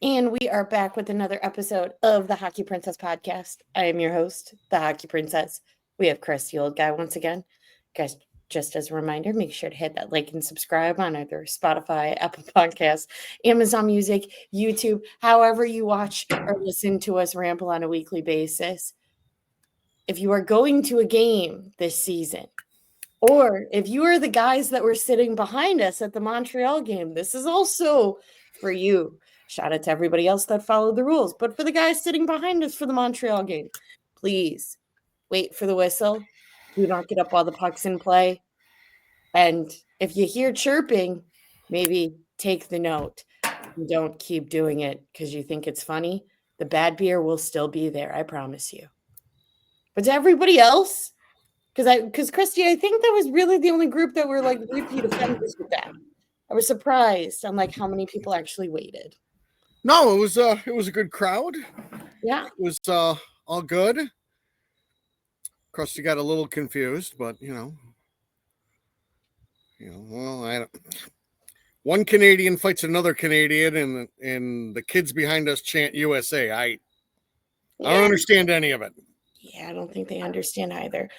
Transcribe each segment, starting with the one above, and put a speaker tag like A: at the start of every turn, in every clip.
A: And we are back with another episode of the Hockey Princess podcast. I am your host, the Hockey Princess. We have Chris, the old guy, once again. Guys, just as a reminder, make sure to hit that like and subscribe on either Spotify, Apple Podcasts, Amazon Music, YouTube, however you watch or listen to us ramble on a weekly basis. If you are going to a game this season, or if you are the guys that were sitting behind us at the Montreal game, this is also for you. Shout out to everybody else that followed the rules. But for the guys sitting behind us for the Montreal game, please wait for the whistle. Do not get up while the puck's in play. And if you hear chirping, maybe take the note. Don't keep doing it because you think it's funny. The bad beer will still be there, I promise you. But to everybody else, because Christy, I think that was really the only group that were like repeat offenders with that. I was surprised on like how many people actually waited.
B: No, it was a good crowd.
A: Yeah,
B: It was all good. Krusty got a little confused, but well, I don't. One Canadian fights another Canadian, and the kids behind us chant USA. I don't understand any of it.
A: Yeah, I don't think they understand either.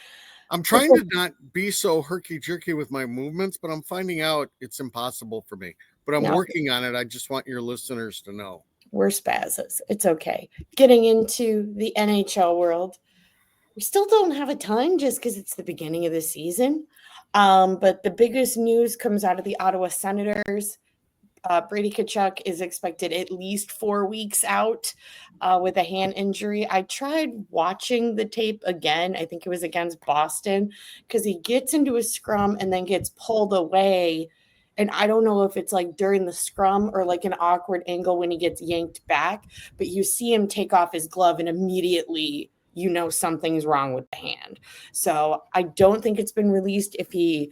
B: I'm trying to not be so herky-jerky with my movements, but I'm finding out it's impossible for me. But I'm working on it. I just want your listeners to know.
A: We're spazzes. It's okay. Getting into the NHL world, we still don't have a ton just because it's the beginning of the season. But the biggest news comes out of the Ottawa Senators. Brady Tkachuk is expected at least 4 weeks out with a hand injury. I tried watching the tape again. I think it was against Boston because he gets into a scrum and then gets pulled away. And I don't know if it's like during the scrum or like an awkward angle when he gets yanked back, but you see him take off his glove and immediately you know something's wrong with the hand. So I don't think it's been released if he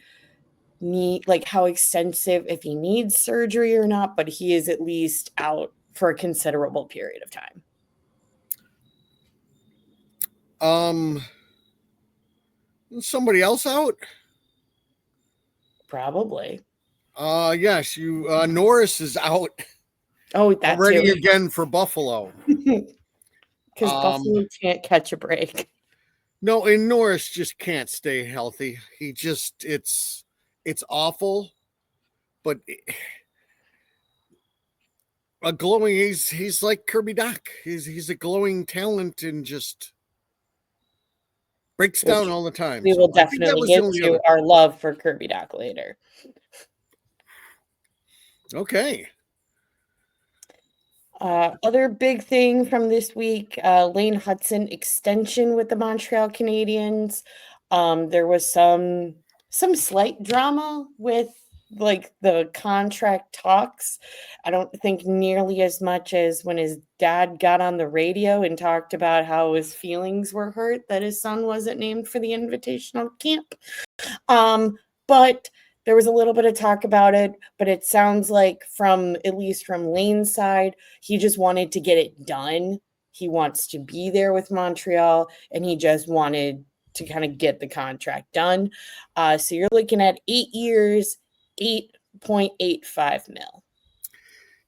A: how extensive, if he needs surgery or not, but he is at least out for a considerable period of time.
B: Somebody else out?
A: Probably.
B: Yes, Norris is out.
A: Oh, that's
B: already again for Buffalo.
A: Because Buffalo can't catch a break.
B: No, and Norris just can't stay healthy. It's awful, but a glowing. He's like Kirby Doc. He's a glowing talent and just breaks down all the time.
A: We will definitely get to our love for Kirby Doc later.
B: Okay.
A: Other big thing from this week, Lane Hudson extension with the Montreal Canadiens. There was some slight drama with like the contract talks. I don't think nearly as much as when his dad got on the radio and talked about how his feelings were hurt that his son wasn't named for the invitational camp. But there was a little bit of talk about it, but it sounds like at least from Lane's side, he just wanted to get it done. He wants to be there with Montreal, and he just wanted to kind of get the contract done. So you're looking at 8 years, $8.85 million.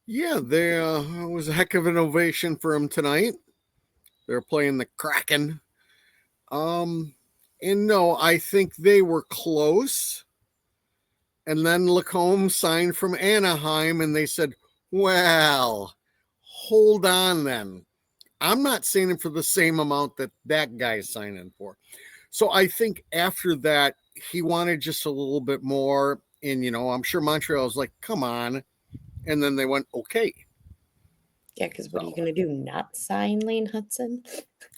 B: Yeah, there was a heck of an ovation for him tonight. They're playing the Kraken. And no, I think they were close. And then Lacombe signed from Anaheim, and they said, well, hold on then. I'm not signing for the same amount that guy's signing for. So I think after that, he wanted just a little bit more. And, I'm sure Montreal was like, come on. And then they went, okay.
A: Yeah, because what are you going to do? Not sign Lane Hudson?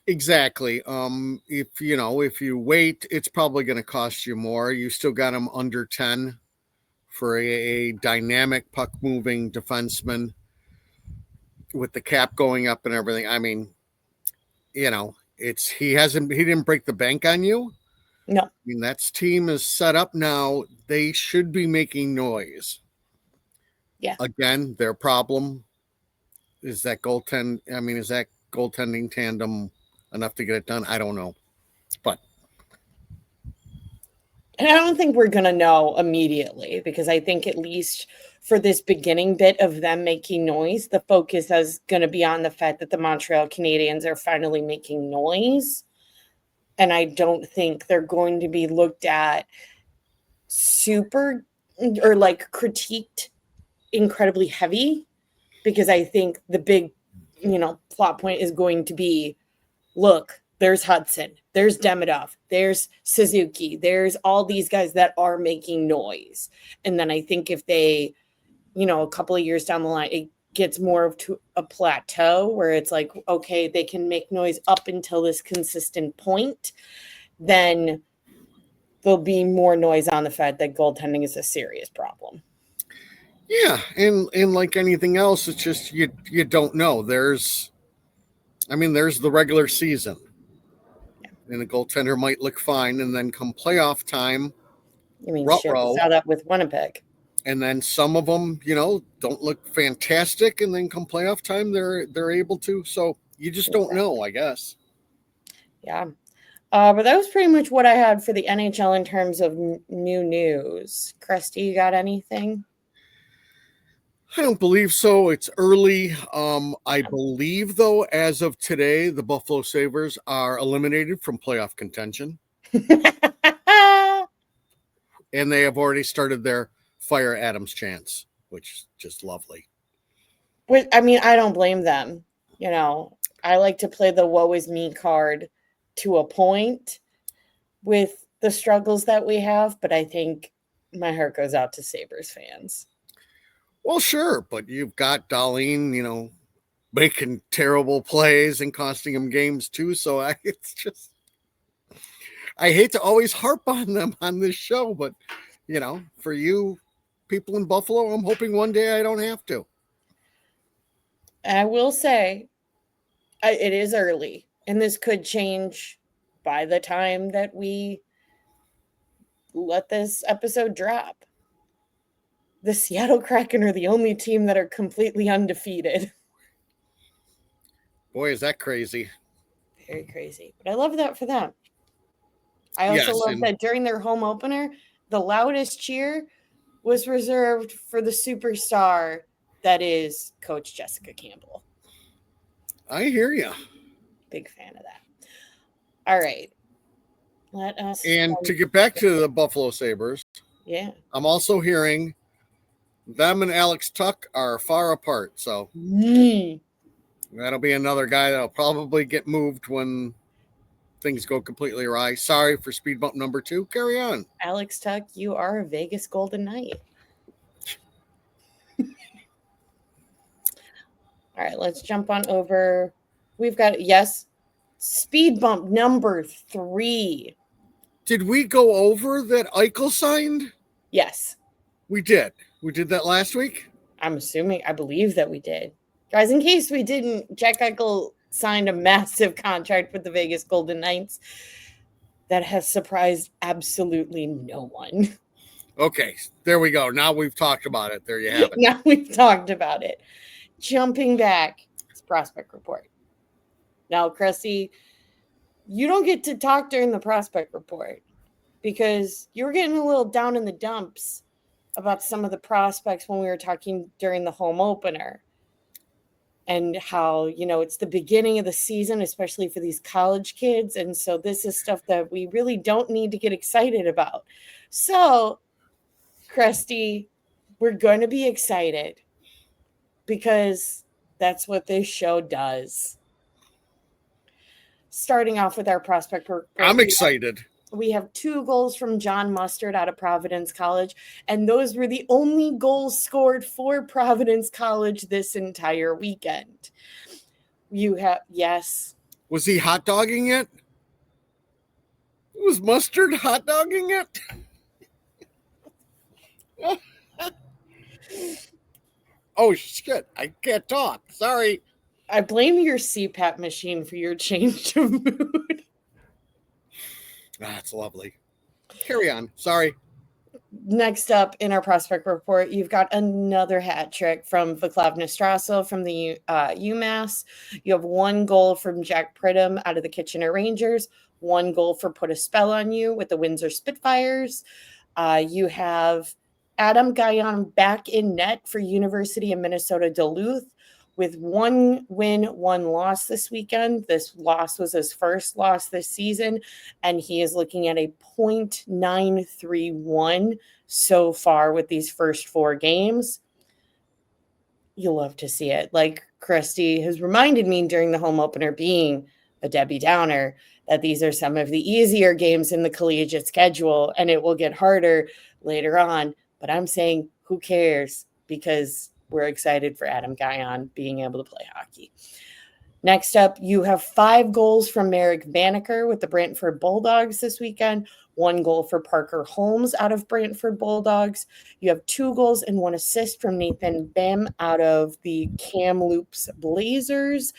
B: Exactly. If you wait, it's probably going to cost you more. You still got him under 10 for a dynamic puck moving defenseman with the cap going up and everything. I mean, he didn't break the bank on you.
A: No.
B: I mean, that team is set up now. They should be making noise.
A: Yeah.
B: Again, their problem is that is that goaltending tandem enough to get it done? I don't know. But
A: and I don't think we're going to know immediately because I think at least for this beginning bit of them making noise, the focus is going to be on the fact that the Montreal Canadiens are finally making noise. And I don't think they're going to be looked at super or like critiqued incredibly heavy, because I think the big, plot point is going to be, look, there's Hudson, there's Demidov, there's Suzuki, there's all these guys that are making noise. And then I think if they, a couple of years down the line, it gets more of to a plateau where it's like, okay, they can make noise up until this consistent point, then there'll be more noise on the fact that goaltending is a serious problem.
B: Yeah, and like anything else, it's just you don't know. There's the regular season, and a goaltender might look fine, and then come playoff time,
A: I mean, shit, we saw that with Winnipeg.
B: And then some of them, don't look fantastic, and then come playoff time, they're able to. So you just don't know, I guess.
A: Yeah. But that was pretty much what I had for the NHL in terms of new news. Krusty, you got anything?
B: I don't believe so. It's early. I believe, though, as of today, the Buffalo Sabres are eliminated from playoff contention. And they have already started their Fire Adams chants, which is just lovely.
A: I mean, I don't blame them. I like to play the woe is me card to a point with the struggles that we have, but I think my heart goes out to Sabres fans.
B: Well, sure, but you've got Darlene, making terrible plays and costing them games too. So I hate to always harp on them on this show, but for you people in Buffalo, I'm hoping one day I don't have to.
A: And I will say, it is early, and this could change by the time that we let this episode drop. The Seattle Kraken are the only team that are completely undefeated.
B: Boy, is that crazy.
A: Very crazy. But I love that for them. I also love that during their home opener, the loudest cheer was reserved for the superstar that is Coach Jessica Campbell.
B: I hear you.
A: Big fan of that. All right. Let us.
B: And to get back to the Buffalo Sabres,
A: yeah,
B: I'm also hearing them and Alex Tuch are far apart. So that'll be another guy that'll probably get moved when things go completely awry. Sorry for speed bump number 2. Carry on.
A: Alex Tuch, you are a Vegas Golden Knight. All right, let's jump on over. We've got, speed bump number 3.
B: Did we go over that Eichel signed?
A: Yes.
B: We did. We did that last week?
A: I believe that we did. Guys, in case we didn't, Jack Eichel signed a massive contract with the Vegas Golden Knights that has surprised absolutely no one.
B: Okay, there we go. Now we've talked about it. There you have it.
A: Now we've talked about it. Jumping back, it's Prospect Report. Now, Cressy, you don't get to talk during the Prospect Report because you were getting a little down in the dumps about some of the prospects when we were talking during the home opener. And how, it's the beginning of the season, especially for these college kids. And so this is stuff that we really don't need to get excited about. So, Krusty, we're going to be excited because that's what this show does. Starting off with our prospect report.
B: I'm excited.
A: We have 2 goals from John Mustard out of Providence College, and those were the only goals scored for Providence College this entire weekend. Yes.
B: Was he hot dogging it? Was Mustard hot dogging it? Oh, shit. I can't talk. Sorry.
A: I blame your CPAP machine for your change of mood.
B: That's lovely. Carry on. Sorry.
A: Next up in our prospect report, you've got another hat trick from Vaclav Nestrasil from the UMass. You have 1 goal from Jack Pridham out of the Kitchener Rangers, 1 goal for Put a Spell on You with the Windsor Spitfires. You have Adam Guyon back in net for University of Minnesota Duluth with 1 win, 1 loss this weekend. This loss was his first loss this season, and he is looking at a .931 so far with these first 4 games. You'll love to see it. Like Christy has reminded me during the home opener, being a Debbie Downer, that these are some of the easier games in the collegiate schedule, and it will get harder later on. But I'm saying, who cares? Because we're excited for Adam Guyon being able to play hockey. Next up, you have 5 goals from Merrick Banneker with the Brantford Bulldogs this weekend, 1 goal for Parker Holmes out of Brantford Bulldogs. You have 2 goals and 1 assist from Nathan Bem out of the Kamloops Blazers.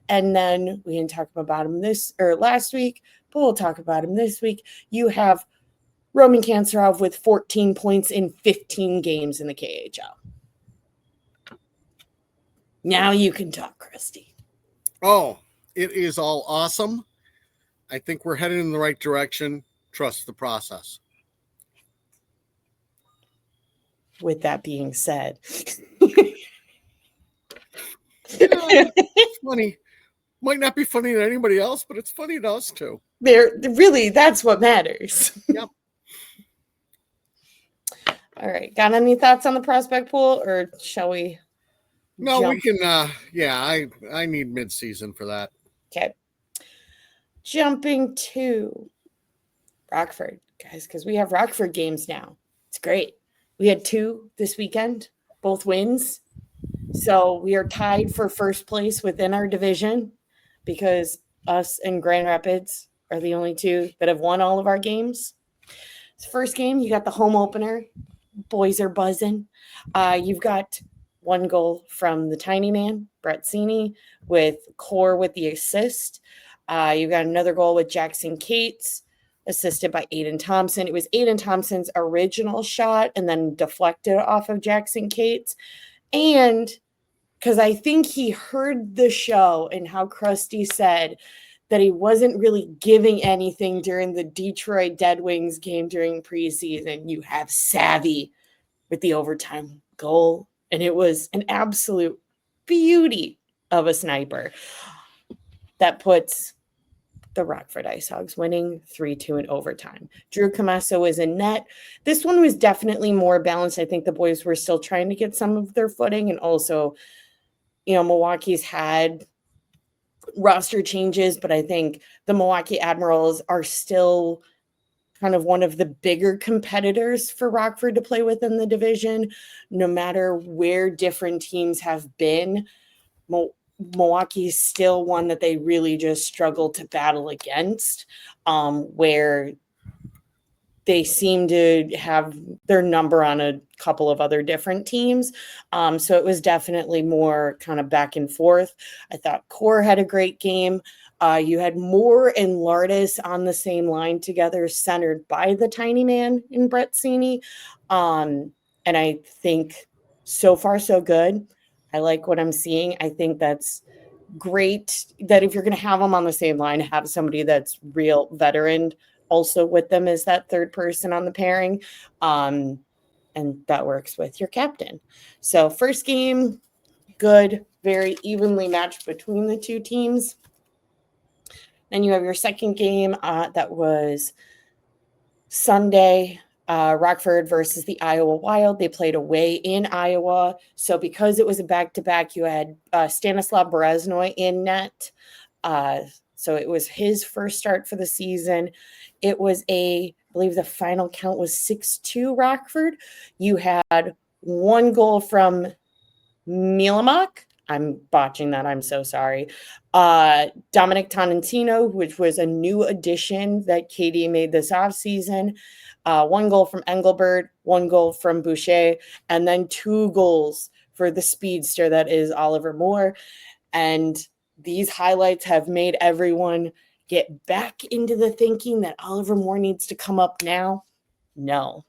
A: And then we didn't talk about him last week, but we'll talk about him this week. You have Roman Kanserov with 14 points in 15 games in the KHL. Now you can talk, Christy.
B: Oh, it is all awesome. I think we're headed in the right direction. Trust the process.
A: With that being said,
B: it's funny. Might not be funny to anybody else, but it's funny to us too.
A: That's what matters.
B: Yep.
A: All right. Got any thoughts on the prospect pool, or shall we?
B: No, we can. I need mid-season for that.
A: Okay. Jumping to Rockford, guys, because we have Rockford games now. It's great. We had 2 this weekend, both wins. So we are tied for first place within our division, because us and Grand Rapids are the only 2 that have won all of our games. First game, you got the home opener. Boys are buzzing. You've got 1 goal from the tiny man, Brett Sini, with Core with the assist. You've got another goal with Jackson Cates, assisted by Aiden Thompson. It was Aiden Thompson's original shot and then deflected off of Jackson Cates. And because I think he heard the show and how Krusty said that he wasn't really giving anything during the Detroit Dead Wings game during preseason, you have Savvy with the overtime goal. And it was an absolute beauty of a sniper that puts the Rockford Ice Hogs winning 3-2 in overtime. Drew Camasso was in net. This one was definitely more balanced. I think the boys were still trying to get some of their footing. And also, Milwaukee's had roster changes, but I think the Milwaukee Admirals are still kind of one of the bigger competitors for Rockford to play with in the division. No matter where different teams have been, Milwaukee's still one that they really just struggle to battle against, where they seem to have their number on a couple of other different teams. So it was definitely more kind of back and forth. I thought Core had a great game. You had Moore and Lardis on the same line together, centered by the tiny man in Brett Sini. And I think so far so good. I like what I'm seeing. I think that's great that if you're going to have them on the same line, have somebody that's real veteran also with them as that third person on the pairing. And that works with your captain. So first game, good, very evenly matched between the 2 teams. Then you have your second game that was Sunday, Rockford versus the Iowa Wild. They played away in Iowa. So because it was a back-to-back, you had Stanislav Bereznoy in net. So it was his first start for the season. It was I believe the final count was 6-2 Rockford. You had 1 goal from Milamak. I'm botching that. I'm so sorry. Dominic Tonantino, which was a new addition that Katie made this offseason. 1 goal from Engelbert, 1 goal from Boucher, and then 2 goals for the speedster that is Oliver Moore. And these highlights have made everyone get back into the thinking that Oliver Moore needs to come up now. No.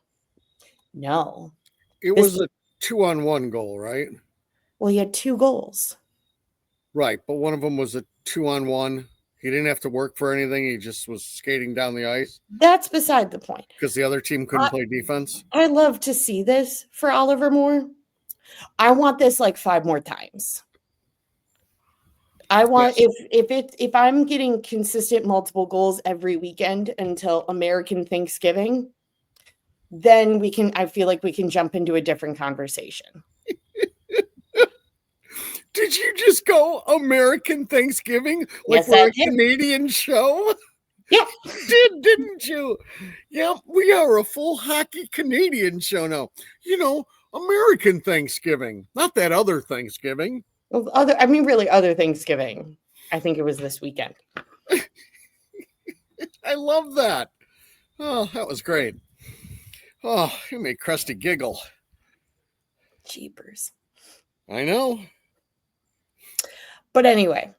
B: It was a 2-on-1 goal, right?
A: Well, he had 2 goals.
B: Right, but one of them was a 2-on-1. He didn't have to work for anything. He just was skating down the ice
A: That's beside the point.
B: because the other team couldn't play defense.
A: I love to see this for Oliver Moore. I want this like 5 more times. I want if I'm getting consistent multiple goals every weekend until American Thanksgiving, then I feel like we can jump into a different conversation.
B: Did you just go American Thanksgiving like
A: Yes,
B: we're
A: I
B: a
A: did.
B: Canadian show?
A: Yeah.
B: Didn't you? Yeah, we are a full hockey Canadian show now. American Thanksgiving, not that other Thanksgiving.
A: Well, really other Thanksgiving. I think it was this weekend.
B: I love that. Oh, that was great. Oh, you made Krusty giggle.
A: Jeepers.
B: I know.
A: But anyway,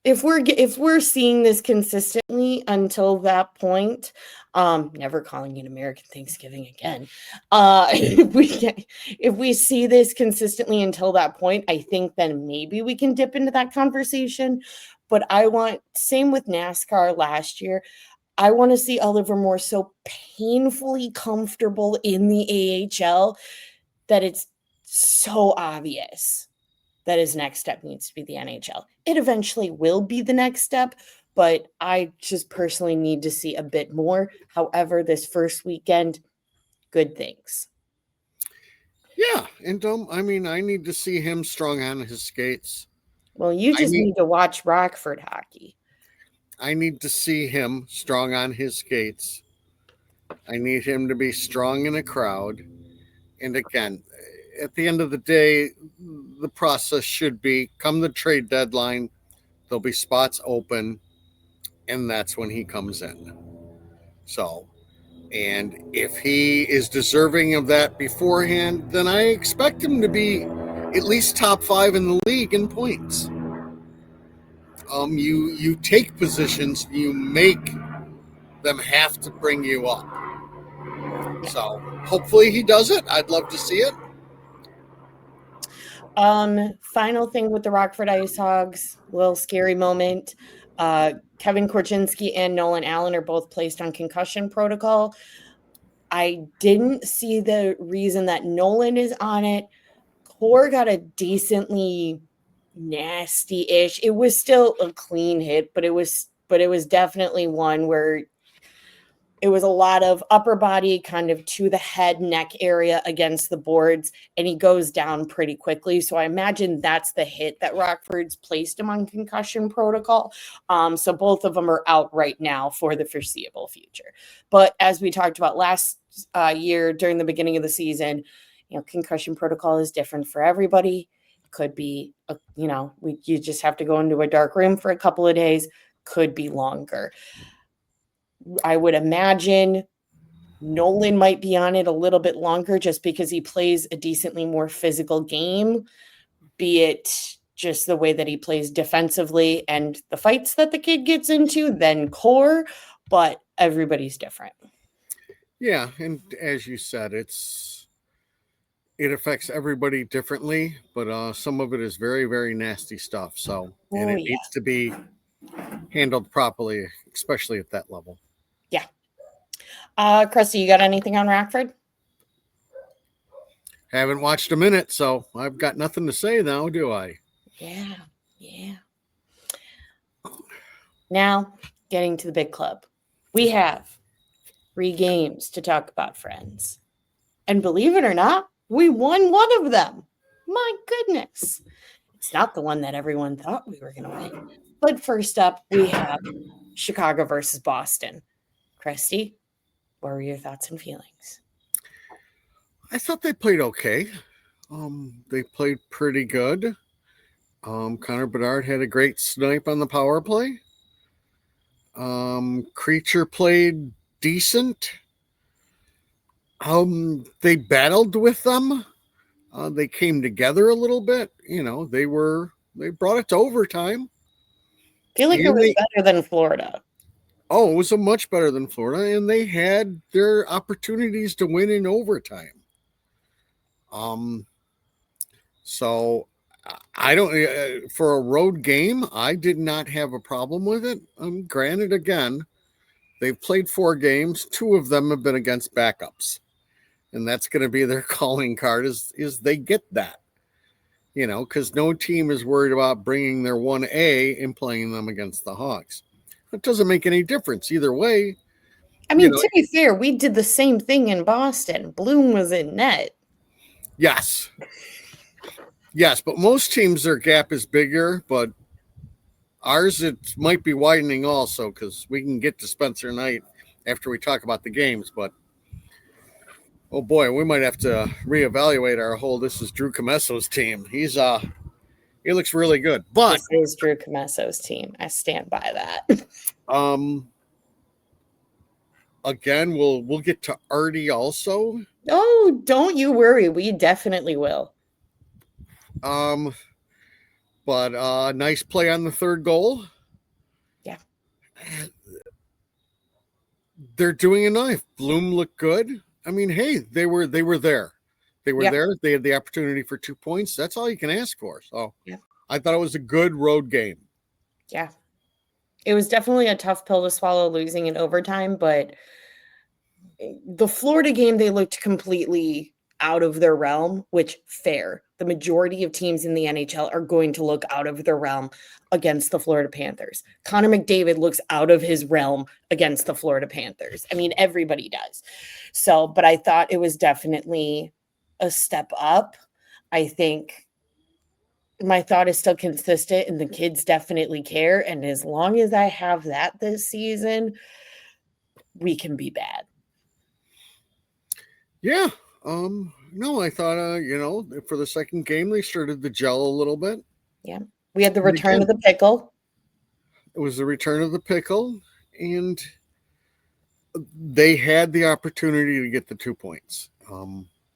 A: if we're seeing this consistently until that point, never calling it American Thanksgiving again. If we see this consistently until that point, I think then maybe we can dip into that conversation. But same with NASCAR last year. I want to see Oliver Moore so painfully comfortable in the AHL that it's so obvious that his next step needs to be the NHL. It eventually will be the next step, but I just personally need to see a bit more. However, this first weekend, good things.
B: Yeah, and I need to see him strong on his skates.
A: Well, you just need to watch Rockford hockey.
B: I need to see him strong on his skates. I need him to be strong in a crowd. And again, at the end of the day, the process should be come the trade deadline, there'll be spots open, and that's when he comes in. So, and if he is deserving of that beforehand, then I expect him to be at least top 5 in the league in points. You take positions, you make them have to bring you up. So hopefully he does it. I'd love to see it.
A: Final thing with the Rockford Ice Hogs, little scary moment. Kevin Korchinski and Nolan Allen are both placed on concussion protocol. I didn't see the reason that Nolan is on it. Core got a decently nasty-ish. It was still a clean hit, but it was definitely one where it was a lot of upper body kind of to the head neck area against the boards, and he goes down pretty quickly. So I imagine that's the hit that Rockford's placed him on concussion protocol. So both of them are out right now for the foreseeable future. But as we talked about last year during the beginning of the season, concussion protocol is different for everybody. It could be, you just have to go into a dark room for a couple of days, could be longer. I would imagine Nolan might be on it a little bit longer just because he plays a decently more physical game, be it just the way that he plays defensively and the fights that the kid gets into than Core, but everybody's different.
B: Yeah, and as you said, it affects everybody differently, but some of it is very, very nasty stuff. So, and it needs to be handled properly, especially at that level.
A: Yeah. Krusty, you got anything on Rockford?
B: Haven't watched a minute, so I've got nothing to say now, do I?
A: Yeah. Now, getting to the big club. We have 3 games to talk about, friends. And believe it or not, we won one of them. My goodness. It's not the one that everyone thought we were going to win. But first up, we have Chicago versus Boston. Krusty, what were your thoughts and feelings?
B: I thought they played okay. They played pretty good. Connor Bedard had a great snipe on the power play. Creature played decent. They battled with them. They came together a little bit. They brought it to overtime.
A: I feel like it was better than Florida.
B: Oh, it was much better than Florida, and they had their opportunities to win in overtime. So I don't for a road game. I did not have a problem with it. Granted, again, they've played 4 games. 2 of them have been against backups, and that's going to be their calling card. Is they get that, because no team is worried about bringing their 1A and playing them against the Hawks. It doesn't make any difference either way.
A: I mean, to be fair, we did the same thing in Boston. Bloom was in net.
B: Yes. Yes, but most teams, their gap is bigger, but ours, it might be widening also because we can get to Spencer Knight after we talk about the games. But, oh boy, we might have to reevaluate our whole this is Drew Comesso's team. He looks really good. But
A: this is Drew Comesso's team. I stand by that.
B: Again, we'll get to Artie also.
A: Oh, don't you worry. We definitely will.
B: But nice play on the 3rd goal.
A: Yeah.
B: They're doing enough. Bloom looked good. I mean, hey, they were there. They were there. They had the opportunity for 2 points. That's all you can ask for. So I thought it was a good road game.
A: Yeah. It was definitely a tough pill to swallow losing in overtime, but the Florida game, they looked completely out of their realm, which fair. The majority of teams in the NHL are going to look out of their realm against the Florida Panthers. Connor McDavid looks out of his realm against the Florida Panthers. I mean, everybody does. So, but I thought it was definitely a step up. I think my thought is still consistent and the kids definitely care. And as long as I have that this season, we can be bad.
B: Yeah. No, I thought, for the second game, they started to gel a little bit.
A: Yeah. We had the return of the pickle.
B: It was the return of the pickle, and they had the opportunity to get the 2 points.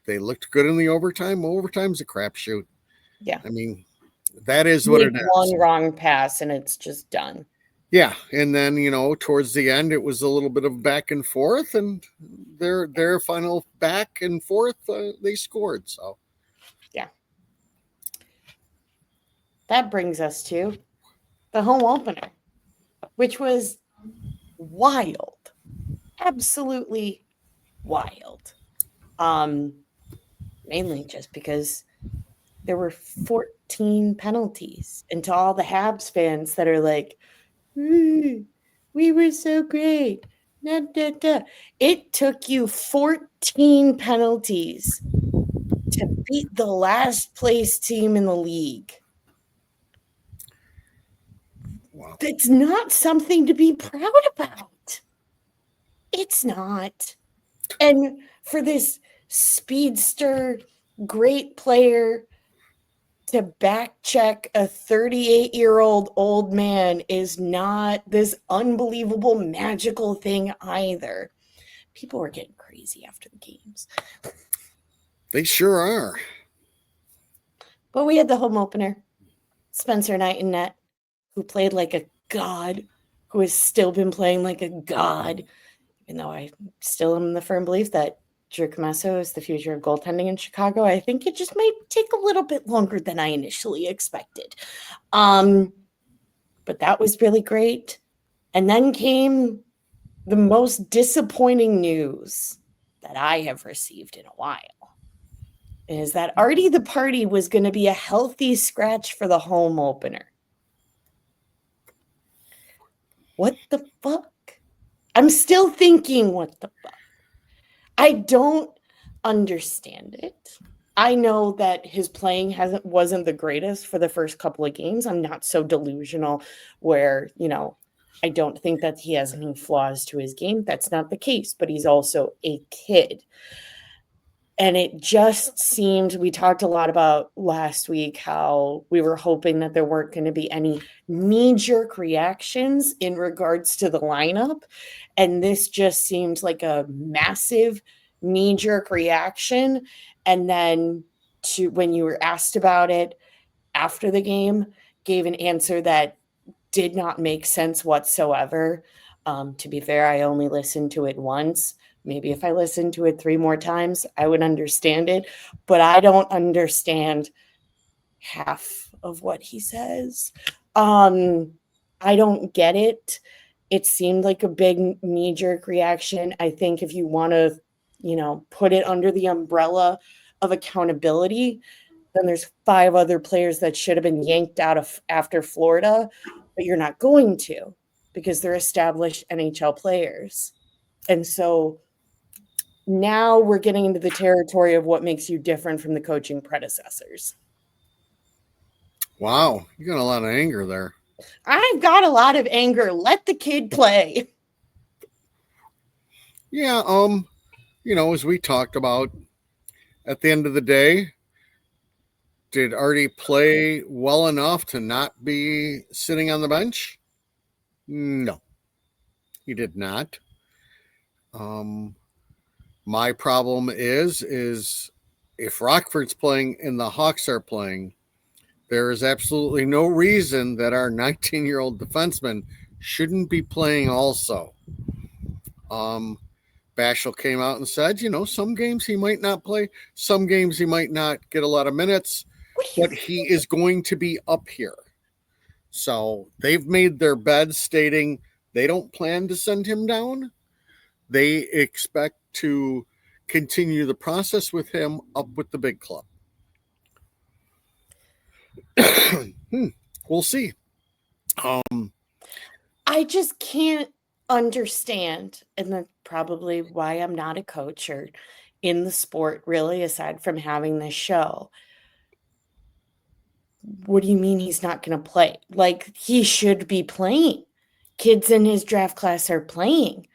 B: They looked good in the overtime. Overtime's a crapshoot.
A: Yeah.
B: I mean, that is what it is.
A: One wrong pass, and it's just done.
B: Yeah, and then towards the end, it was a little bit of back and forth, and their final back and forth, they scored. So,
A: yeah, that brings us to the home opener, which was wild, absolutely wild. Mainly just because there were 14 penalties, and to all the Habs fans that are like, we were so great. Da, da, da. It took you 14 penalties to beat the last place team in the league. Wow. It's not something to be proud about. It's not. And for this speedster, great player to back check a 38-year-old old man is not this unbelievable magical thing either. People were getting crazy after the games.
B: They sure are.
A: But we had the home opener, Spencer Knight in net, who played like a god, who has still been playing like a god, even though I still am in the firm belief that Drew Comesso is the future of goaltending in Chicago. I think it just might take a little bit longer than I initially expected. But that was really great. And then came the most disappointing news that I have received in a while, is that Artie the Party was going to be a healthy scratch for the home opener. What the fuck? I'm still thinking, what the fuck? I don't understand it. I know that his playing wasn't the greatest for the first couple of games. I'm not so delusional where, I don't think that he has any flaws to his game. That's not the case, but he's also a kid. And it just seemed, we talked a lot about last week how we were hoping that there weren't going to be any knee-jerk reactions in regards to the lineup. And this just seemed like a massive knee-jerk reaction. And then when you were asked about it after the game, gave an answer that did not make sense whatsoever. To be fair, I only listened to it once. Maybe if I listened to it 3 more times, I would understand it. But I don't understand half of what he says. I don't get it. It seemed like a big knee-jerk reaction. I think if you want to, put it under the umbrella of accountability, then there's 5 other players that should have been yanked out of after Florida, but you're not going to because they're established NHL players. And so now we're getting into the territory of what makes you different from the coaching predecessors.
B: Wow, you got a lot of anger there.
A: I've got a lot of anger. Let the kid play.
B: Yeah, as we talked about, at the end of the day, did Artie play well enough to not be sitting on the bench? No, he did not. My problem is if Rockford's playing and the Hawks are playing, there is absolutely no reason that our 19-year-old defenseman shouldn't be playing also. Bashel came out and said, some games he might not play, some games he might not get a lot of minutes, but he is going to be up here. So they've made their bed stating they don't plan to send him down. They expect to continue the process with him up with the big club. We'll see.
A: I just can't understand, and that's probably why I'm not a coach or in the sport, really, aside from having this show. What do you mean he's not going to play? Like, he should be playing. Kids in his draft class are playing.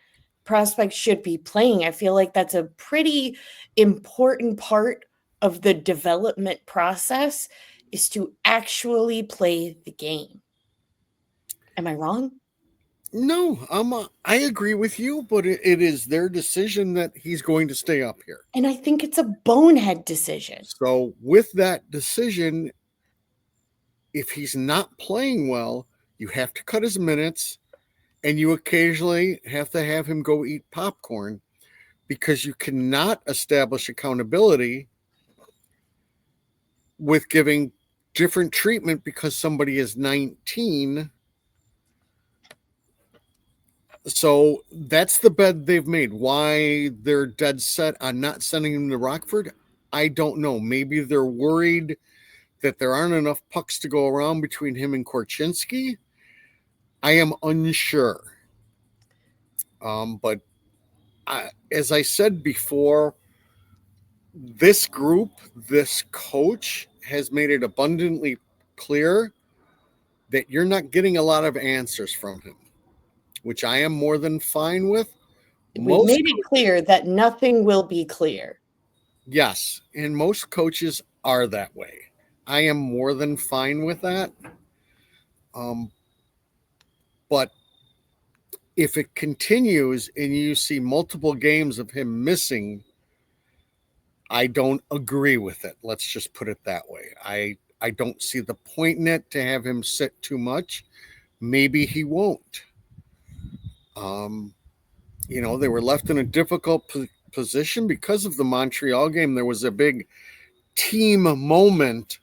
A: Prospects should be playing. I feel like that's a pretty important part of the development process is to actually play the game. Am I wrong?
B: No, I agree with you, but it is their decision that he's going to stay up here.
A: And I think it's a bonehead decision.
B: So with that decision, if he's not playing well, you have to cut his minutes, and you occasionally have to have him go eat popcorn because you cannot establish accountability with giving different treatment because somebody is 19. So that's the bed they've made. Why they're dead set on not sending him to Rockford, I don't know. Maybe they're worried that there aren't enough pucks to go around between him and Korchinski. I am unsure. But as I said before, this group, this coach has made it abundantly clear that you're not getting a lot of answers from him, which I am more than fine with.
A: We made it clear that nothing will be clear.
B: Yes, and most coaches are that way. I am more than fine with that. But if it continues and you see multiple games of him missing, I don't agree with it. Let's just put it that way. I don't see the point in it to have him sit too much. Maybe he won't. They were left in a difficult position because of the Montreal game. There was a big team moment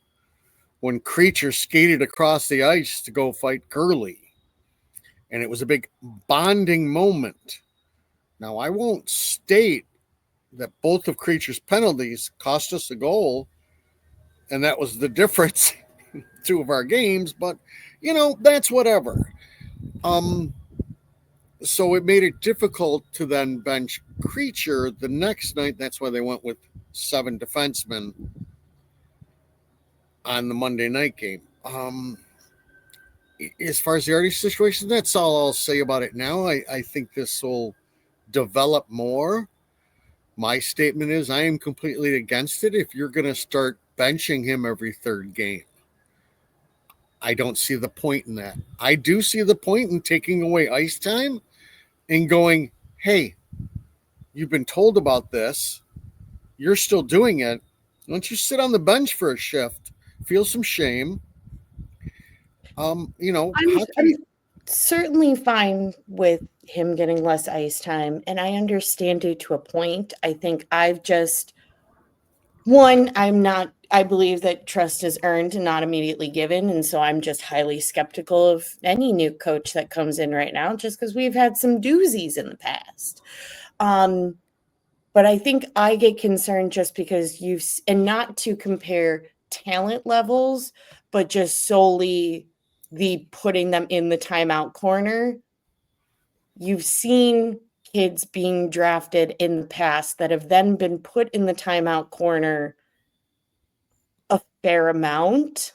B: when Creature skated across the ice to go fight Gurley. And it was a big bonding moment. Now, I won't state that both of Creature's penalties cost us a goal, and that was the difference in 2 of our games, but, that's whatever. So it made it difficult to then bench Creature the next night. That's why they went with 7 defensemen on the Monday night game. As far as the Artie situation, that's all I'll say about it now. I think this will develop more. My statement is I am completely against it if you're going to start benching him every 3rd game. I don't see the point in that. I do see the point in taking away ice time and going, hey, you've been told about this. You're still doing it. Why don't you sit on the bench for a shift? Feel some shame.
A: I'm certainly fine with him getting less ice time, and I understand it to a point. I think I'm not I believe that trust is earned and not immediately given. And so I'm just highly skeptical of any new coach that comes in right now, just because we've had some doozies in the past. But I think I get concerned just because and not to compare talent levels, but just solely the putting them in the timeout corner. You've seen kids being drafted in the past that have then been put in the timeout corner a fair amount.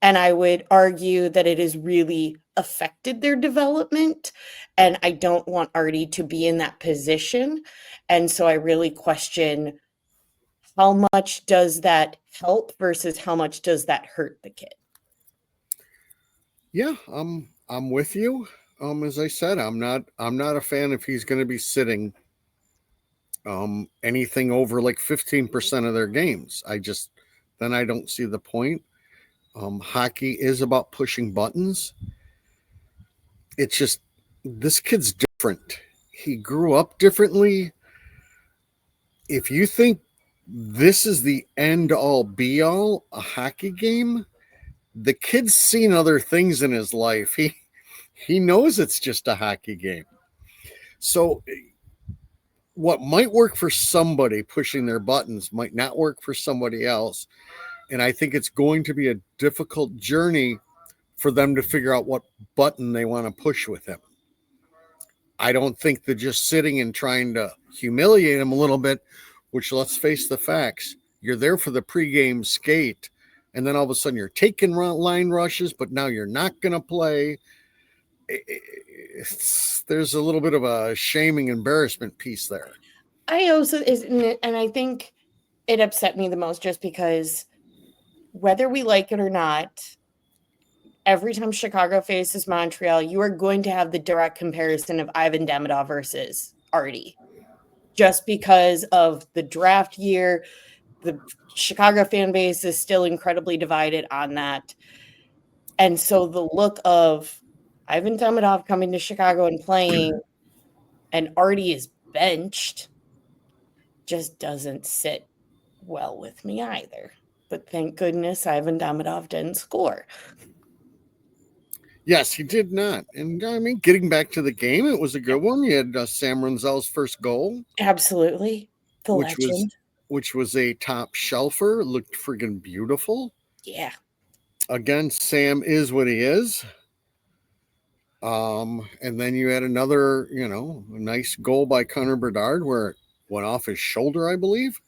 A: And I would argue that it has really affected their development. And I don't want Artie to be in that position. And so I really question how much does that help versus how much does that hurt the kid?
B: Yeah, I'm with you. As I said, I'm not a fan if he's going to be sitting anything over like 15% of their games. Then I don't see the point. Hockey is about pushing buttons. It's just this kid's different. He grew up differently. If you think this is the end all be all, a hockey game, the kid's seen other things in his life. He knows it's just a hockey game. So what might work for somebody pushing their buttons might not work for somebody else. And I think it's going to be a difficult journey for them to figure out what button they want to push with him. I don't think that just sitting and trying to humiliate him a little bit, which, let's face the facts, you're there for the pregame skate, and then all of a sudden you're taking line rushes, but now you're not going to play. There's a little bit of a shaming embarrassment piece there.
A: I also and I think it upset me the most just because whether we like it or not, every time Chicago faces Montreal, you are going to have the direct comparison of Ivan Demidov versus Artie. Just because of the draft year, the Chicago fan base is still incredibly divided on that. And so the look of Ivan Demidov coming to Chicago and playing, and Artie is benched, just doesn't sit well with me either. But thank goodness Ivan Demidov didn't score.
B: Yes, he did not. And I mean, getting back to the game, it was a good one. You had Sam Renzel's first goal.
A: Absolutely. The
B: which was
A: legend.
B: which was a top shelfer. Looked friggin' beautiful.
A: Yeah.
B: Again, Sam is what he is. And then you had another, a nice goal by Connor Bedard where it went off his shoulder, I believe.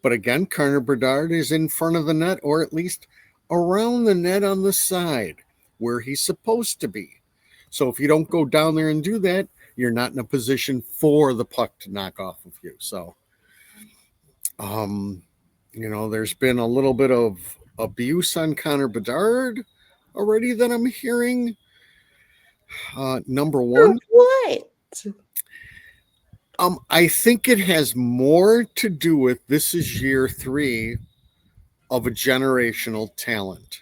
B: But again, Connor Bedard is in front of the net, or at least around the net on the side where he's supposed to be. So if you don't go down there and do that, you're not in a position for the puck to knock off of you. So, there's been a little bit of abuse on Connor Bedard already that I'm hearing. Number one,
A: What?
B: I think it has more to do with this is year 3 of a generational talent.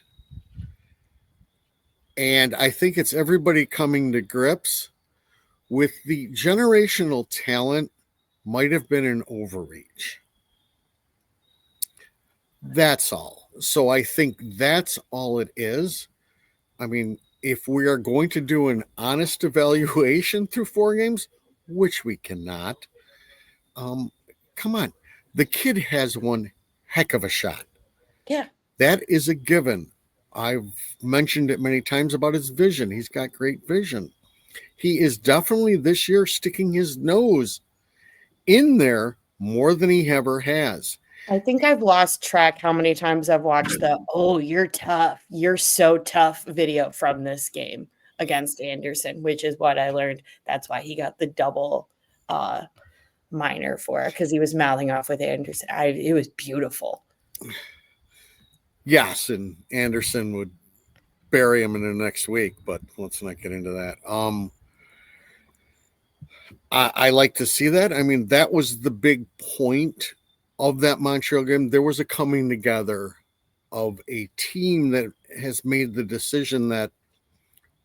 B: And I think it's everybody coming to grips with the generational talent might have been an overreach. That's all. So I think that's all it is. I mean, if we are going to do an honest evaluation through 4 games, which we cannot, come on. The kid has one heck of a shot.
A: Yeah.
B: That is a given. I've mentioned it many times about his vision. He's got great vision. He is definitely this year sticking his nose in there more than he ever has.
A: I think I've lost track how many times I've watched the "Oh, you're tough. You're so tough" video from this game against Anderson, which is what I learned. That's why he got the double minor for it, because he was mouthing off with Anderson. It was beautiful.
B: Yes, and Anderson would bury him in the next week, but let's not get into that. I like to see that. I mean, that was the big point of that Montreal game. There was a coming together of a team that has made the decision that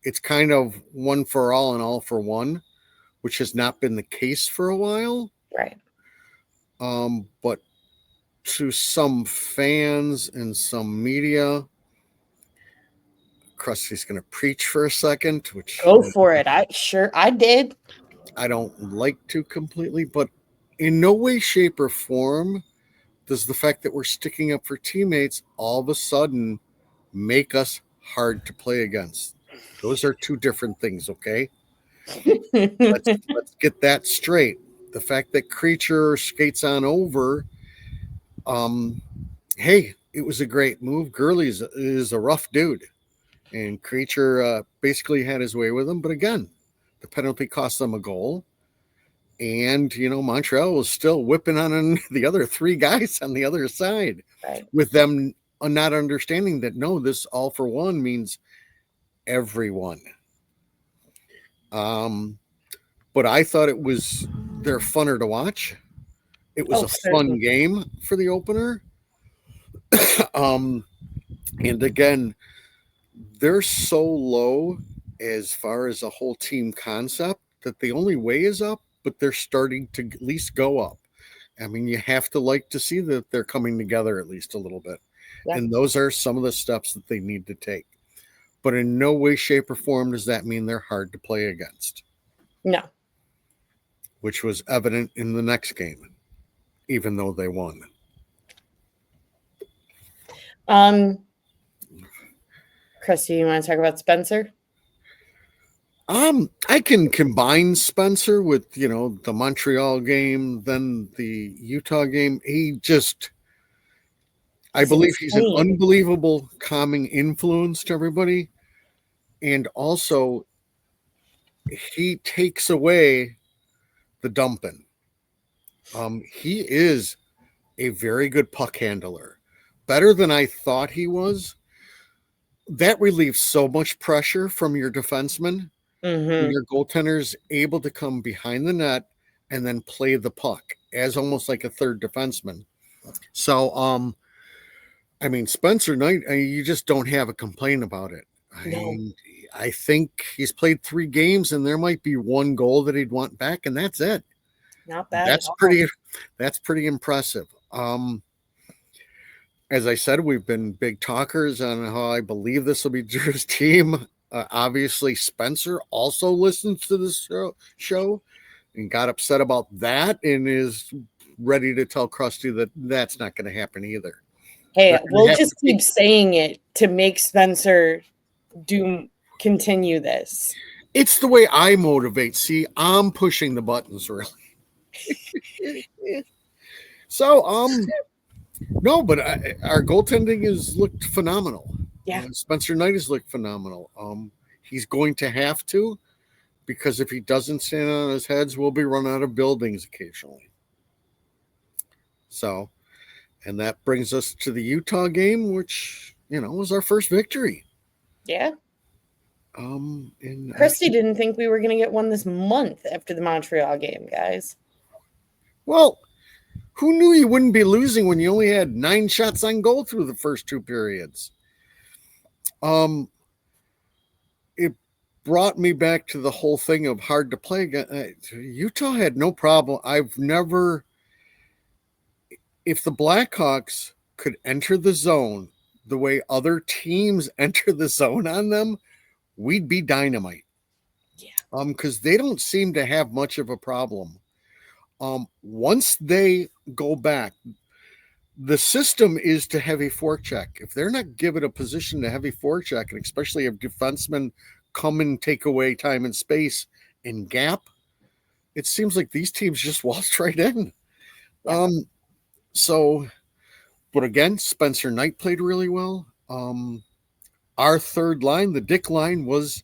B: it's kind of one for all and all for one, which has not been the case for a while.
A: Right.
B: But to some fans and some media, Krusty's going to preach for a second, which
A: Go for it. I did.
B: I don't like to completely, but in no way, shape, or form does the fact that we're sticking up for teammates all of a sudden make us hard to play against. Those are two different things, okay? Let's get that straight. The fact that Creature skates on over, um, hey, it was a great move. Gurley is a rough dude, and Creature basically had his way with him. But again, the penalty cost them a goal. And, Montreal was still whipping on the other three guys on the other side,
A: right.
B: With them not understanding that, no, this all for one means everyone. But I thought they're funner to watch. It was a fun game for the opener. And again, they're so low as far as a whole team concept that the only way is up, but they're starting to at least go up. I mean, you have to like to see that they're coming together at least a little bit. Yeah. And those are some of the steps that they need to take. But in no way, shape, or form does that mean they're hard to play against.
A: No.
B: Which was evident in the next game, even though they won.
A: Christy, you want to talk about Spencer?
B: I can combine Spencer with, the Montreal game, then the Utah game. I believe he's an unbelievable calming influence to everybody. And also, he takes away the dumping. He is a very good puck handler. Better than I thought he was. That relieves so much pressure from your defenseman. When your goaltender's able to come behind the net and then play the puck as almost like a third defenseman. So, I mean, Spencer Knight, you just don't have a complaint about it.
A: No.
B: I think he's played 3 games and there might be 1 goal that he'd want back, and that's it.
A: Not bad.
B: That's pretty impressive. As I said, we've been big talkers on how I believe this will be Drew's team. Obviously, Spencer also listens to this show and got upset about that and is ready to tell Krusty that that's not going to happen either.
A: Hey, we'll just keep saying it to make Spencer continue this.
B: It's the way I motivate. See, I'm pushing the buttons, really. So, no, but our goaltending has looked phenomenal.
A: Yeah.
B: Spencer Knight has looked phenomenal. He's going to have to, because if he doesn't stand on his heads, we'll be run out of buildings occasionally. So, and that brings us to the Utah game, which, was our first victory.
A: Yeah. Christy didn't think we were going to get one this month after the Montreal game, guys.
B: Well, who knew you wouldn't be losing when you only had 9 shots on goal through the first 2 periods? It brought me back to the whole thing of hard to play. Utah had no problem. If the Blackhawks could enter the zone the way other teams enter the zone on them, we'd be dynamite.
A: Yeah.
B: Because they don't seem to have much of a problem. Once they go back, the system is to heavy forecheck. If they're not given a position to heavy forecheck, and especially if defensemen come and take away time and space and gap, it seems like these teams just waltz right in. Yeah. But again, Spencer Knight played really well. Our third line, the Dick line, was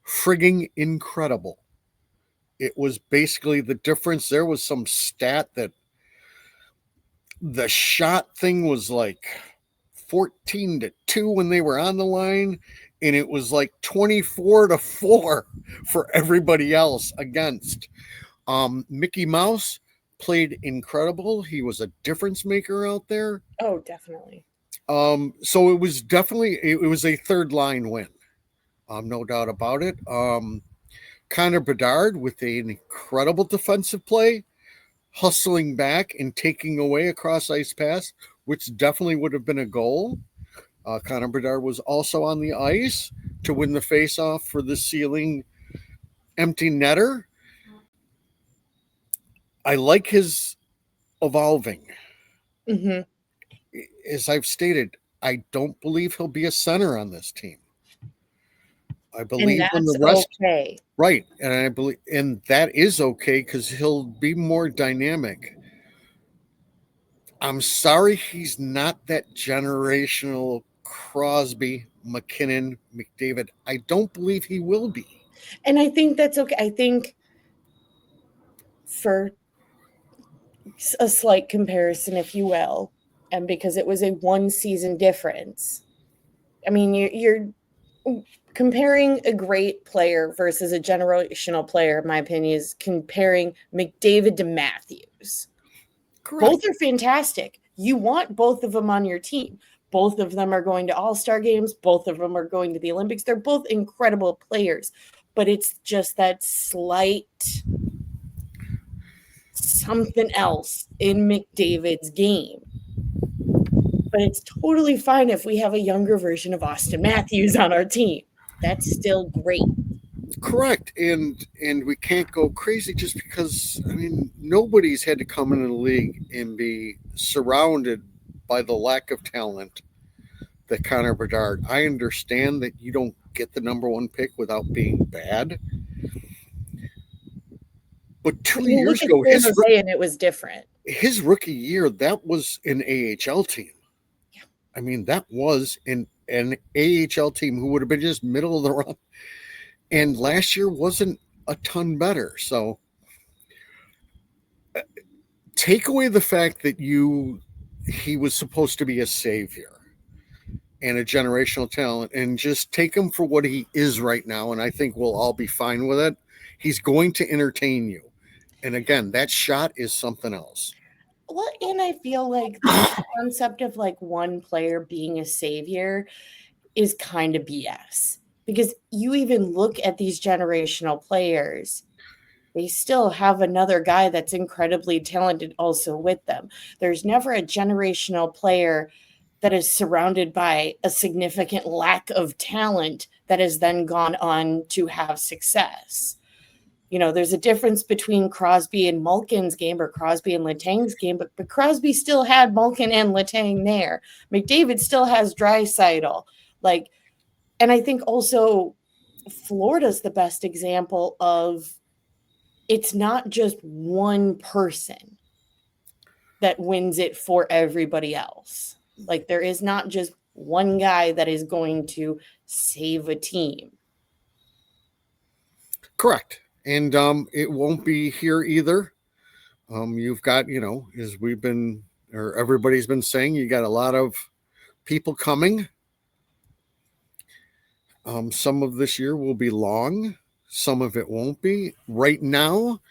B: frigging incredible. It was basically the difference. There was some stat that the shot thing was like 14-2 when they were on the line, and it was like 24-4 for everybody else against. Mickey Mouse played incredible. He was a difference maker out there.
A: Oh, definitely.
B: So it was a third line win. No doubt about it. Connor Bedard with an incredible defensive play. hustling back and taking away a cross ice pass, which definitely would have been a goal. Connor Bedard was also on the ice to win the faceoff for the ceiling empty netter. I like his evolving.
A: Mm-hmm.
B: As I've stated, I don't believe he'll be a center on this team. I
A: And
B: believe when
A: that's
B: the rest
A: okay.
B: right, and I believe, and that is okay because he'll be more dynamic. I'm sorry he's not that generational Crosby, McKinnon, McDavid. I don't believe he will be.
A: And I think that's okay. I think for a slight comparison, if you will, and because it was a one season difference, I mean, you're comparing a great player versus a generational player, in my opinion, is comparing McDavid to Matthews. Both
B: Correct.
A: are fantastic. You want both of them on your team. Both of them are going to all-star games. Both of them are going to the Olympics. They're both incredible players, but it's just that slight something else in McDavid's game. But it's totally fine if we have a younger version of Austin Matthews on our team. That's still great.
B: Correct. And we can't go crazy just because I mean nobody's had to come into the league and be surrounded by the lack of talent that Connor Bedard. I understand that you don't get the number one pick without being bad. But
A: But
B: two
A: you look
B: years
A: at
B: ago,
A: San Jose and it was different.
B: his rookie year, that was an AHL team.
A: Yeah.
B: I mean, that was an AHL team who would have been just middle of the run. And last year wasn't a ton better. So take away the fact that he was supposed to be a savior and a generational talent and just take him for what he is right now. And I think we'll all be fine with it. He's going to entertain you. And again, that shot is something else.
A: Well, and I feel like the concept of like one player being a savior is kind of BS because you even look at these generational players, they still have another guy that's incredibly talented also with them. There's never a generational player that is surrounded by a significant lack of talent that has then gone on to have success. There's a difference between Crosby and Malkin's game or Crosby and Letang's game, but Crosby still had Malkin and Letang there. McDavid still has Draisaitl. And I think also Florida's the best example of it's not just one person that wins it for everybody else. Like there is not just one guy that is going to save a team.
B: Correct. And it won't be here either. You've got, as we've been, or everybody's been saying, you got a lot of people coming. Some of this year will be long, some of it won't be. Right now,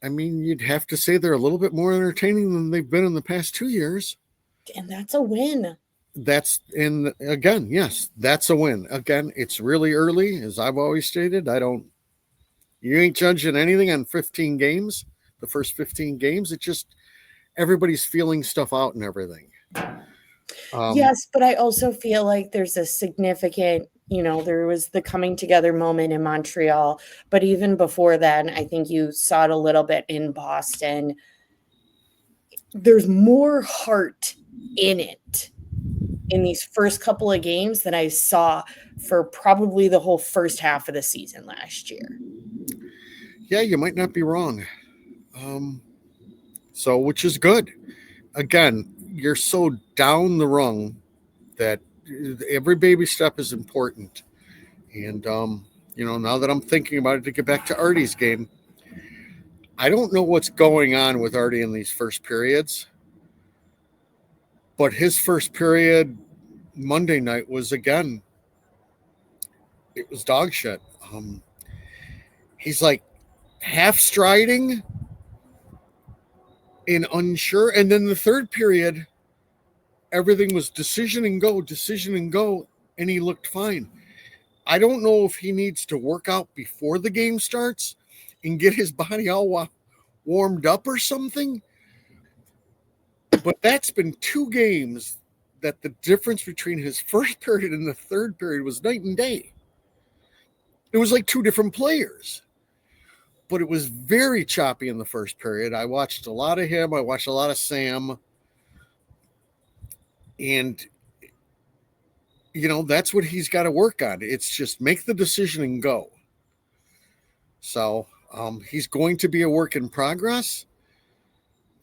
B: I mean, you'd have to say they're a little bit more entertaining than they've been in the past 2 years.
A: And that's a win.
B: Again, yes, that's a win. Again, it's really early, as I've always stated. You ain't judging anything on 15 games, the first 15 games. It just, everybody's feeling stuff out and everything.
A: Yes, but I also feel like there's a significant, there was the coming together moment in Montreal, but even before then, I think you saw it a little bit in Boston. There's more heart in it in these first couple of games than I saw for probably the whole first half of the season last year.
B: Yeah, you might not be wrong. So, which is good. Again, you're so down the rung that every baby step is important. And, now that I'm thinking about it, to get back to Artie's game, I don't know what's going on with Artie in these first periods, but his first period Monday night was, again, it was dog shit. He's like half striding and unsure. And then the third period, everything was decision and go, and he looked fine. I don't know if he needs to work out before the game starts and get his body all warmed up or something. But that's been 2 games that the difference between his first period and the third period was night and day. It was like 2 different players. But it was very choppy in the first period. I watched a lot of him. I watched a lot of Sam. And, that's what he's got to work on. It's just make the decision and go. So he's going to be a work in progress.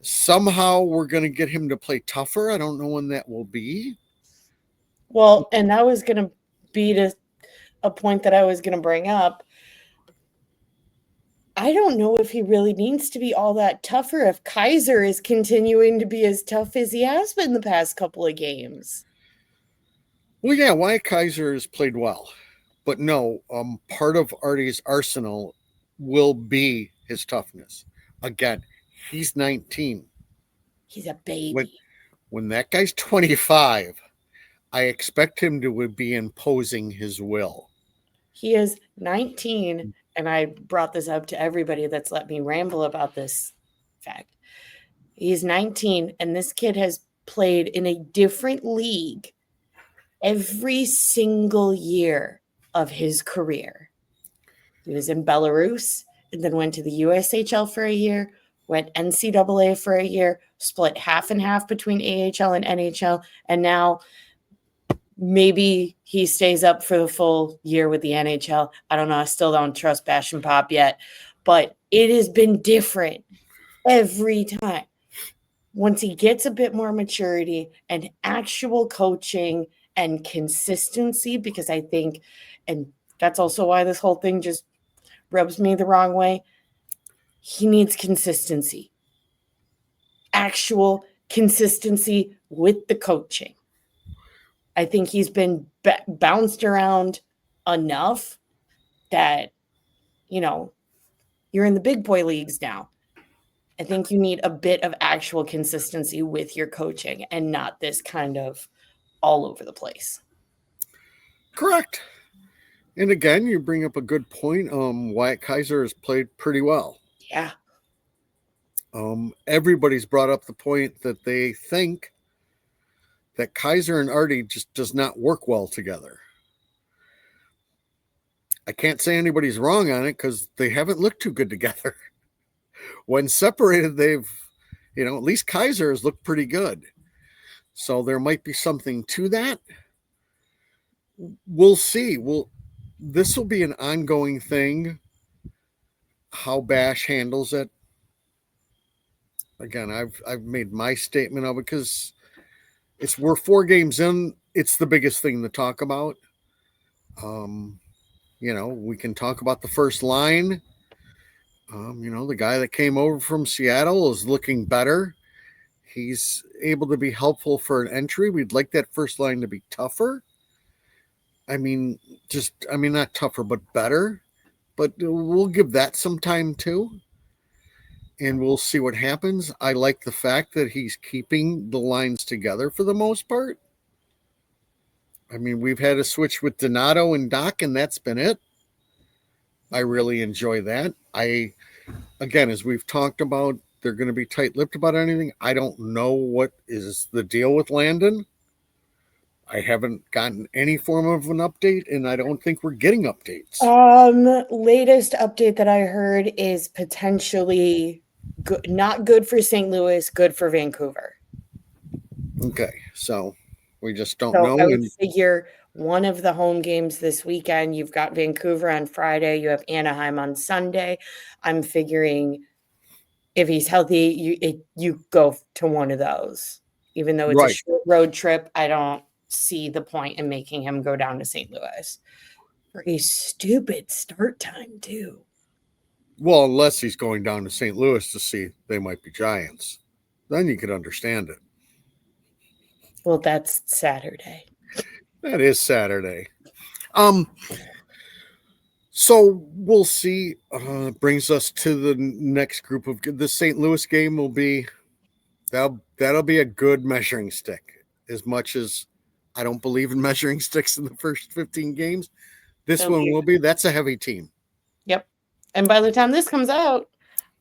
B: Somehow we're going to get him to play tougher. I don't know when that will be.
A: Well, and that was going to be a point that I was going to bring up. I don't know if he really needs to be all that tougher if Kaiser is continuing to be as tough as he has been the past couple of games.
B: Well, yeah, Wyatt Kaiser has played well. But no, part of Artie's arsenal will be his toughness. Again, he's 19.
A: He's a baby.
B: When that guy's 25, I expect him to be imposing his will.
A: He is 19, and I brought this up to everybody that's let me ramble about this fact. He's 19, and this kid has played in a different league every single year of his career. He was in Belarus and then went to the USHL for a year, went NCAA for a year, split half and half between AHL and NHL, and now maybe he stays up for the full year with the NHL. I don't know. I still don't trust Bash and Pop yet, but it has been different every time. Once he gets a bit more maturity and actual coaching and consistency, because I think, and that's also why this whole thing just rubs me the wrong way, he needs consistency. Actual consistency with the coaching. I think he's been bounced around enough that, you're in the big boy leagues now. I think you need a bit of actual consistency with your coaching and not this kind of all over the place.
B: Correct. And again, you bring up a good point. Wyatt Kaiser has played pretty well.
A: Yeah.
B: Everybody's brought up the point that they think that Kaiser and Artie just does not work well together. I can't say anybody's wrong on it because they haven't looked too good together. When separated, they've, at least Kaiser has looked pretty good. So there might be something to that. We'll see. This will be an ongoing thing, how Bash handles it. Again, I've made my statement of it because we're 4 games in. It's the biggest thing to talk about. We can talk about the first line. The guy that came over from Seattle is looking better. He's able to be helpful for an entry. We'd like that first line to be tougher. Not tougher, but better. But we'll give that some time too. And we'll see what happens. I like the fact that he's keeping the lines together for the most part. We've had a switch with Donato and Doc, and that's been it. I really enjoy that. Again, as we've talked about, they're going to be tight-lipped about anything. I don't know what is the deal with Landon. I haven't gotten any form of an update, and I don't think we're getting updates.
A: Latest update that I heard is potentially good, not good for St. Louis, good for Vancouver.
B: Okay, so we just don't know.
A: I would figure one of the home games this weekend, you've got Vancouver on Friday, you have Anaheim on Sunday. I'm figuring if he's healthy, you go to one of those. Even though it's a short road trip, I don't see the point in making him go down to St. Louis for a stupid start time too.
B: Well, unless he's going down to St. Louis to see they might be Giants. Then you could understand it.
A: Well, that's Saturday.
B: That is Saturday. So we'll see. Brings us to the next group of the St. Louis game will be that'll be a good measuring stick. As much as I don't believe in measuring sticks in the first 15 games, this one will be. That's a heavy team.
A: Yep. And by the time this comes out,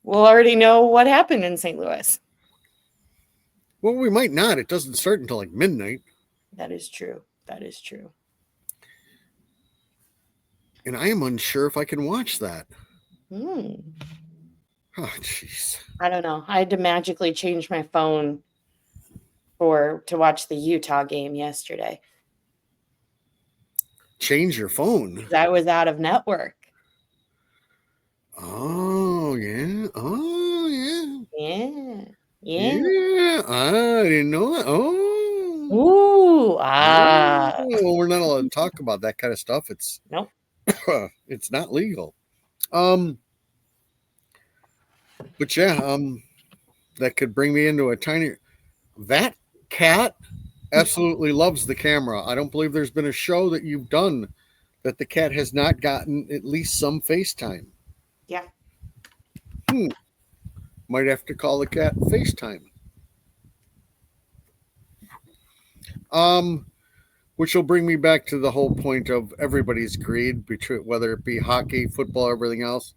A: we'll already know what happened in St. Louis.
B: Well, we might not. It doesn't start until like midnight.
A: That is true. That is true.
B: And I am unsure if I can watch that.
A: Hmm.
B: Oh, jeez.
A: I don't know. I had to magically change my phone to watch the Utah game yesterday.
B: Change your phone.
A: I was out of network.
B: Oh, yeah. Oh, yeah.
A: Yeah. Yeah.
B: Yeah. I didn't know that. Oh.
A: Ooh.
B: Well, we're not allowed to talk about that kind of stuff. It's
A: Nope.
B: it's not legal. But yeah, that could bring me into a tiny. That cat absolutely loves the camera. I don't believe there's been a show that you've done that the cat has not gotten at least some FaceTime.
A: Yeah.
B: Might have to call the cat FaceTime. Which will bring me back to the whole point of everybody's greed, between whether it be hockey, football, everything else.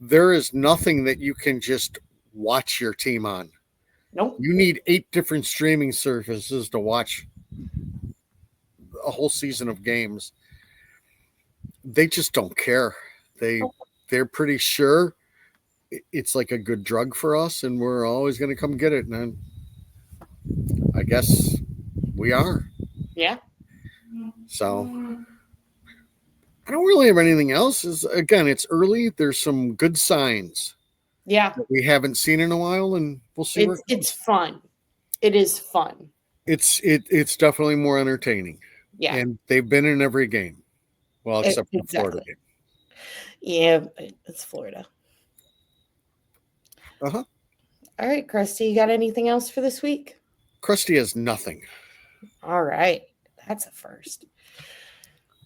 B: There is nothing that you can just watch your team on.
A: Nope.
B: You need 8 different streaming services to watch a whole season of games. They just don't care. They're pretty sure it's like a good drug for us, and we're always going to come get it. And I guess we are.
A: Yeah.
B: So I don't really have anything else. Again, it's early. There's some good signs.
A: Yeah.
B: That we haven't seen in a while, and we'll see.
A: It's fun. It is fun.
B: It's definitely more entertaining.
A: Yeah.
B: And they've been in every game. Well, except for the Florida game.
A: Yeah, it's Florida.
B: Uh-huh.
A: All right, Krusty, you got anything else for this week?
B: Krusty has nothing.
A: All right. That's a first.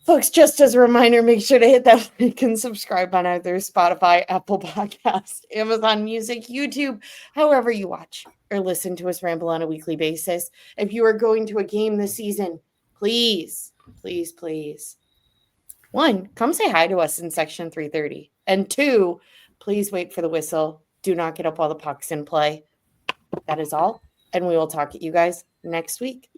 A: Folks, just as a reminder, make sure to hit that like and subscribe on either Spotify, Apple Podcast, Amazon Music, YouTube, however you watch or listen to us ramble on a weekly basis. If you are going to a game this season, please, please, please. 1, come say hi to us in section 330. And 2, please wait for the whistle. Do not get up while the puck's in play. That is all. And we will talk to you guys next week.